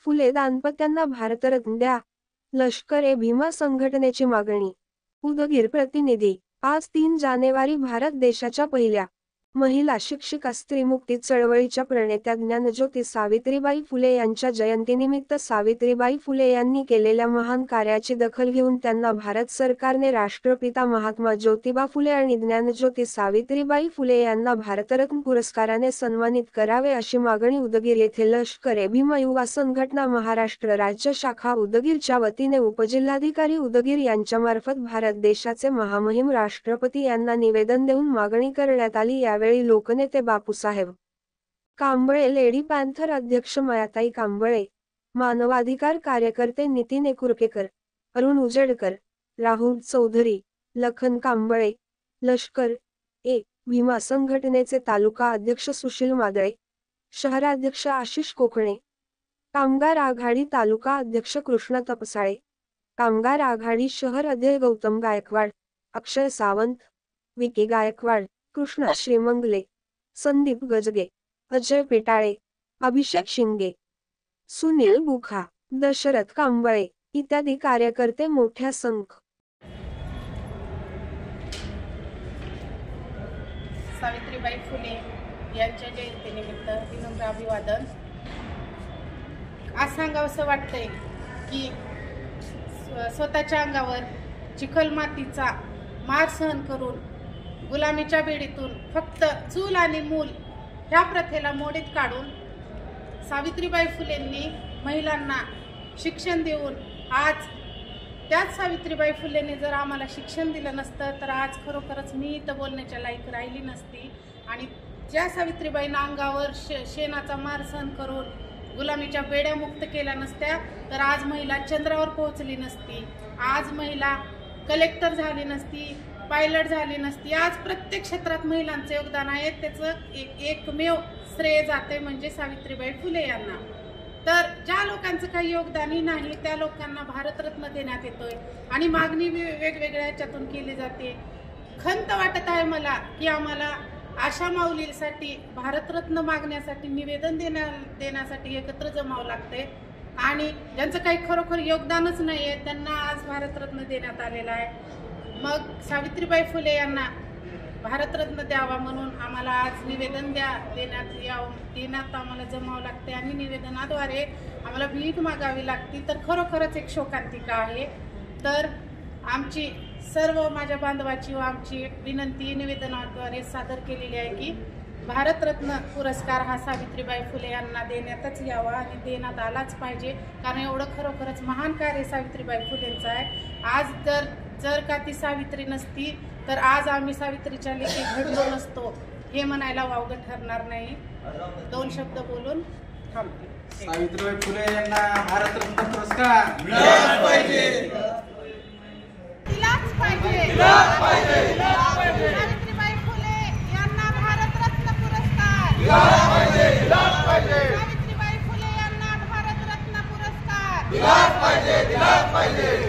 फुले दाम्पत्यांना भारतरत्न द्या, लष्कर-ए भीमा संघटनेची मागणी. उदगीर प्रतिनिधी. आज 3 जानेवारी भारत देशाच्या पहिल्या महिला शिक्षिका स्त्रीमुक्ती चळवळीच्या प्रणेत्या ज्ञानज्योती सावित्रीबाई फुले यांच्या जयंतीनिमित्त सावित्रीबाई फुले यांनी केलेल्या महान कार्याची दखल घेऊन त्यांना भारत सरकारने राष्ट्रपिता महात्मा ज्योतिबा फुले आणि ज्ञानज्योती सावित्रीबाई फुले यांना भारतरत्न पुरस्काराने सन्मानित करावे अशी मागणी उदगीर येथे लष्कर-ए भीमा युवा संघटना महाराष्ट्र राज्य शाखा उदगीरच्या वतीने उपजिल्हाधिकारी उदगीर यांच्यामार्फत भारत देशाचे महामहिम राष्ट्रपती यांना निवेदन देऊन मागणी करण्यात आली. यावेळी लोकनेते बापूसाहेब कांबळे, लेडी पॅन्थर अध्यक्ष मायाताई कांबळे, मानवाधिकार कार्यकर्ते नितीन एकुरकेकर, अरुण उजेडकर, राहुल चौधरी, लखन कांबळे, लष्कर-ए भीमा संघटनेचे तालुका अध्यक्ष सुशील मादळे, शहराध्यक्ष आशिष कोकणे, कामगार आघाडी तालुका अध्यक्ष कृष्ण तपसाळे, कामगार आघाडी शहर अध्यक्ष गौतम गायकवाड, अक्षय सावंत, विकी गायकवाड, कृष्णा श्रीमंगले, संदीप गजगे, अजय पेटाळे, अभिषेक शिंगे, सुनील बुखा, दशरथ कांबळे इत्यादी कार्यकर्ते मोठ्या संख्येने सावित्रीबाई फुले यांच्या जयंतीनिमित्त विनम्र अभिवादन. आज सांगावंसं वाटतंय की स्वतःच्या अंगावर चिखलमातीचा मार सहन करून गुलामीच्या बेडीतून फक्त चूल आणि मूल ह्या प्रथेला मोडीत काढून सावित्रीबाई फुलेंनी महिलांना शिक्षण देऊन आज त्याच सावित्रीबाई फुलेंनी जर आम्हाला शिक्षण दिलं नसतं तर आज खरोखरच मी इथं बोलण्याच्या लायक राहिली नसती. आणि ज्या सावित्रीबाईंना अंगावर शेणाचा मार सहन करून गुलामीच्या बेड्या मुक्त केल्या नसत्या तर आज महिला चंद्रावर पोहोचली नसती, आज महिला कलेक्टर झाली नसती, पायलट झाली नसती. आज प्रत्येक क्षेत्रात महिलांचे योगदान आहे. त्याचं एकमेव श्रेय जाते म्हणजे सावित्रीबाई फुले यांना. तर ज्या लोकांचं काही योगदानही नाही त्या लोकांना भारतरत्न देण्यात येतोय आणि मागणी वेगवेगळ्या ह्याच्यातून केली जाते. खंत वाटत आहे मला की आम्हाला आशा माऊलीसाठी भारतरत्न मागण्यासाठी निवेदन देण्यासाठी एकत्र जमावं लागते आणि ज्यांचं काही खरोखर योगदानच नाही आहे त्यांना आज भारतरत्न देण्यात आलेला आहे. मग सावित्रीबाई फुले यांना भारतरत्न द्यावा म्हणून आम्हाला आज निवेदन देण्यात आम्हाला जमावं लागते आणि निवेदनाद्वारे आम्हाला भीक मागावी लागते. तर खरोखरच एक शोकांतिका आहे. तर आमची सर्व माझ्या बांधवाची व आमची विनंती निवेदनाद्वारे सादर केलेली आहे की भारतरत्न पुरस्कार हा सावित्रीबाई फुले यांना देण्यातच यावा आणि देण्यात आलाच पाहिजे. कारण एवढं खरोखरच महान कार्य सावित्रीबाई फुलेंचं आहे. आज जर का ती सावित्री नसती तर आज आम्ही सावित्रीच्या लेखी घडलो नसतो हे म्हणायला वावगं ठरणार नाही. 2 शब्द बोलून थांबते. सावित्रीबाई फुले यांना भारतरत्न पुरस्कार मिळालाच पाहिजे, दिलाच पाहिजे, दिलाच पाहिजे. सावित्रीबाई फुले यांना भारतरत्न पुरस्कार दिलाच पाहिजे, दिलाच पाहिजे. सावित्रीबाई फुले यांना भारतरत्न पुरस्कार दिलाच पाहिजे, दिलाच पाहिजे.